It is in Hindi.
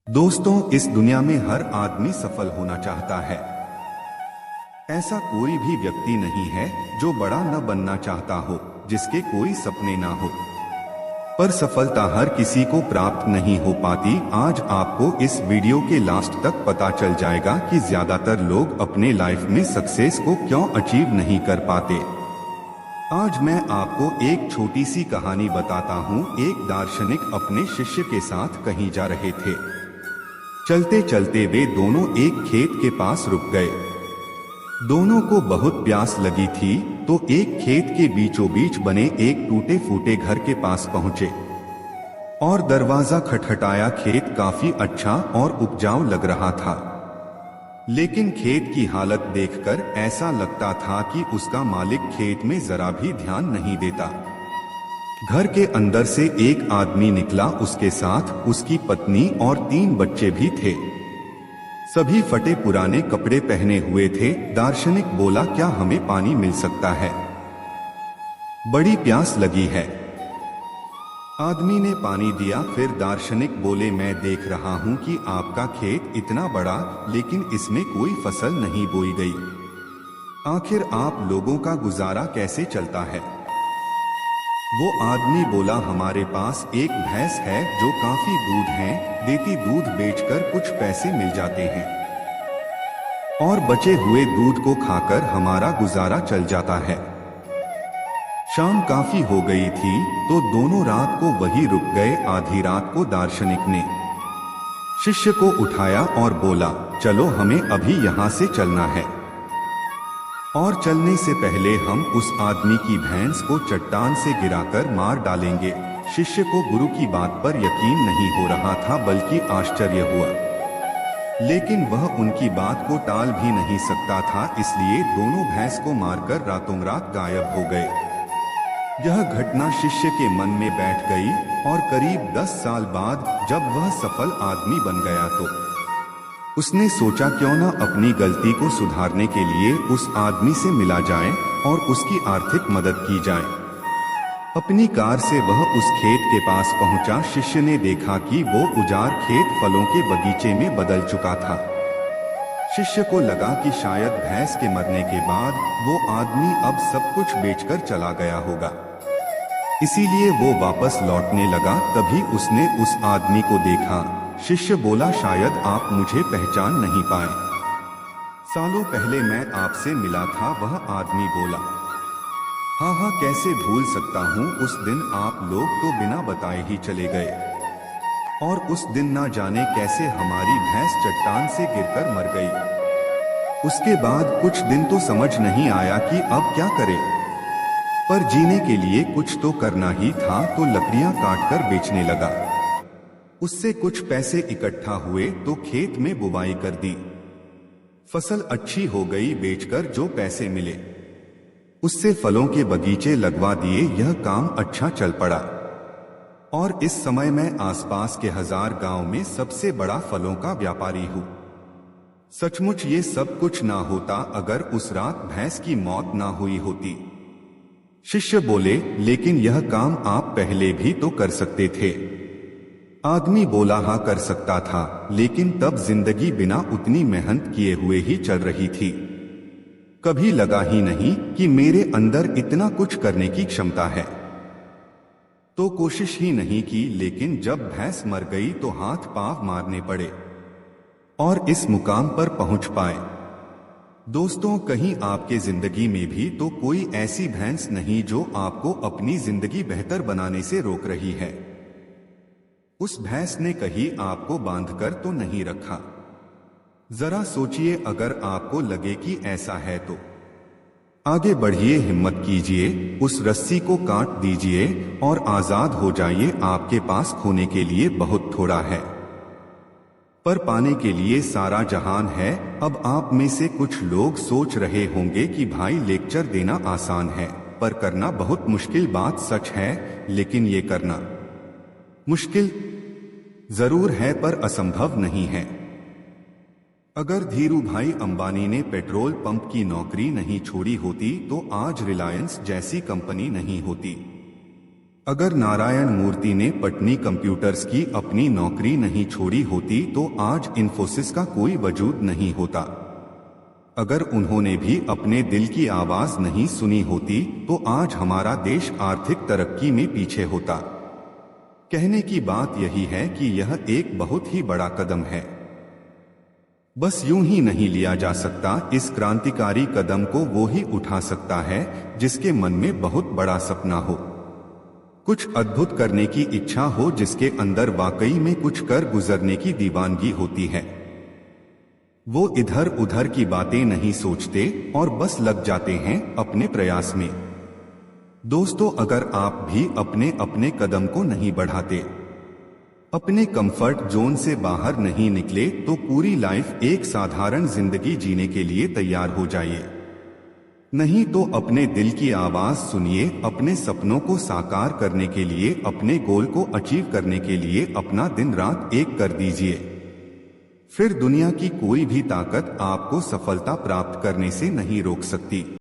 दोस्तों, इस दुनिया में हर आदमी सफल होना चाहता है। ऐसा कोई भी व्यक्ति नहीं है जो बड़ा न बनना चाहता हो, जिसके कोई सपने ना हो। पर सफलता हर किसी को प्राप्त नहीं हो पाती। आज आपको इस वीडियो के लास्ट तक पता चल जाएगा कि ज्यादातर लोग अपने लाइफ में सक्सेस को क्यों अचीव नहीं कर पाते। आज मैं आपको एक छोटी सी कहानी बताता हूँ। एक दार्शनिक अपने शिष्य के साथ कहीं जा रहे थे। चलते चलते वे दोनों एक खेत के पास रुक गए। दोनों को बहुत प्यास लगी थी, तो एक खेत के बीचों बीच बने एक टूटे फूटे घर के पास पहुंचे और दरवाजा खटखटाया। खेत काफी अच्छा और उपजाऊ लग रहा था, लेकिन खेत की हालत देखकर ऐसा लगता था कि उसका मालिक खेत में जरा भी ध्यान नहीं देता। घर के अंदर से एक आदमी निकला, उसके साथ उसकी पत्नी और 3 बच्चे भी थे। सभी फटे पुराने कपड़े पहने हुए थे। दार्शनिक बोला, क्या हमें पानी मिल सकता है? बड़ी प्यास लगी है। आदमी ने पानी दिया। फिर दार्शनिक बोले, मैं देख रहा हूं कि आपका खेत इतना बड़ा, लेकिन इसमें कोई फसल नहीं बोई गई। आखिर आप लोगों का गुजारा कैसे चलता है? वो आदमी बोला, हमारे पास एक भैंस है जो काफी दूध देती। दूध बेचकर कुछ पैसे मिल जाते हैं और बचे हुए दूध को खाकर हमारा गुजारा चल जाता है। शाम काफी हो गई थी, तो दोनों रात को वहीं रुक गए। आधी रात को दार्शनिक ने शिष्य को उठाया और बोला, चलो हमें अभी यहाँ से चलना है, और चलने से पहले हम उस आदमी की भैंस को चट्टान से गिराकर मार डालेंगे। शिष्य को गुरु की बात पर यकीन नहीं हो रहा था, बल्कि आश्चर्य हुआ, लेकिन वह उनकी बात को टाल भी नहीं सकता था। इसलिए दोनों भैंस को मारकर रातों रात गायब हो गए। यह घटना शिष्य के मन में बैठ गई और करीब 10 साल बाद जब वह सफल आदमी बन गया तो उसने सोचा, क्यों न अपनी गलती को सुधारने के लिए उस आदमी से मिला जाए और उसकी आर्थिक मदद की जाए। अपनी कार से वह उस खेत के पास पहुंचा। शिष्य ने देखा कि वो उजाड़ खेत फलों के बगीचे में बदल चुका था। शिष्य को लगा कि शायद भैंस के मरने के बाद वो आदमी अब सब कुछ बेचकर चला गया होगा, इसीलिए वो वापस लौटने लगा। तभी उसने उस आदमी को देखा। शिष्य बोला, शायद आप मुझे पहचान नहीं पाए। सालों पहले मैं आपसे मिला था। वह आदमी बोला, हाँ, कैसे भूल सकता हूँ। उस दिन आप लोग तो बिना बताए ही चले गए, और उस दिन ना जाने कैसे हमारी भैंस चट्टान से गिरकर मर गई। उसके बाद कुछ दिन तो समझ नहीं आया कि अब क्या करें, पर जीने के लिए कुछ तो करना ही था, तो लकड़ियां काटकर बेचने लगा। उससे कुछ पैसे इकट्ठा हुए तो खेत में बुवाई कर दी। फसल अच्छी हो गई। बेचकर जो पैसे मिले उससे फलों के बगीचे लगवा दिए। यह काम अच्छा चल पड़ा, और इस समय मैं आसपास के 1000 गांव में सबसे बड़ा फलों का व्यापारी हूं। सचमुच ये सब कुछ ना होता अगर उस रात भैंस की मौत ना हुई होती। शिष्य बोले, लेकिन यह काम आप पहले भी तो कर सकते थे। आदमी बोला, हाँ कर सकता था, लेकिन तब जिंदगी बिना उतनी मेहनत किए हुए ही चल रही थी। कभी लगा ही नहीं कि मेरे अंदर इतना कुछ करने की क्षमता है, तो कोशिश ही नहीं की। लेकिन जब भैंस मर गई तो हाथ पांव मारने पड़े और इस मुकाम पर पहुंच पाए। दोस्तों, कहीं आपके जिंदगी में भी तो कोई ऐसी भैंस नहीं जो आपको अपनी जिंदगी बेहतर बनाने से रोक रही है। उस भैंस ने कहीं आपको बांधकर तो नहीं रखा। जरा सोचिए, अगर आपको लगे कि ऐसा है तो आगे बढ़िए, हिम्मत कीजिए, उस रस्सी को काट दीजिए और आजाद हो जाइए। आपके पास खोने के लिए बहुत थोड़ा है, पर पाने के लिए सारा जहान है। अब आप में से कुछ लोग सोच रहे होंगे कि भाई लेक्चर देना आसान है, पर करना बहुत मुश्किल। बात सच है, लेकिन ये करना मुश्किल जरूर है, पर असंभव नहीं है। अगर धीरू भाई अंबानी ने पेट्रोल पंप की नौकरी नहीं छोड़ी होती तो आज रिलायंस जैसी कंपनी नहीं होती। अगर नारायण मूर्ति ने पटनी कंप्यूटर्स की अपनी नौकरी नहीं छोड़ी होती तो आज इन्फोसिस का कोई वजूद नहीं होता। अगर उन्होंने भी अपने दिल की आवाज नहीं सुनी होती तो आज हमारा देश आर्थिक तरक्की में पीछे होता। कहने की बात यही है कि यह एक बहुत ही बड़ा कदम है। बस यूं ही नहीं लिया जा सकता। इस क्रांतिकारी कदम को वो ही उठा सकता है जिसके मन में बहुत बड़ा सपना हो, कुछ अद्भुत करने की इच्छा हो, जिसके अंदर वाकई में कुछ कर गुजरने की दीवानगी होती है। वो इधर उधर की बातें नहीं सोचते और बस लग जाते हैं अपने प्रयास में। दोस्तों, अगर आप भी अपने अपने कदम को नहीं बढ़ाते, अपने कंफर्ट जोन से बाहर नहीं निकले, तो पूरी लाइफ एक साधारण जिंदगी जीने के लिए तैयार हो जाइए। नहीं तो अपने दिल की आवाज सुनिए, अपने सपनों को साकार करने के लिए, अपने गोल को अचीव करने के लिए अपना दिन रात एक कर दीजिए। फिर दुनिया की कोई भी ताकत आपको सफलता प्राप्त करने से नहीं रोक सकती।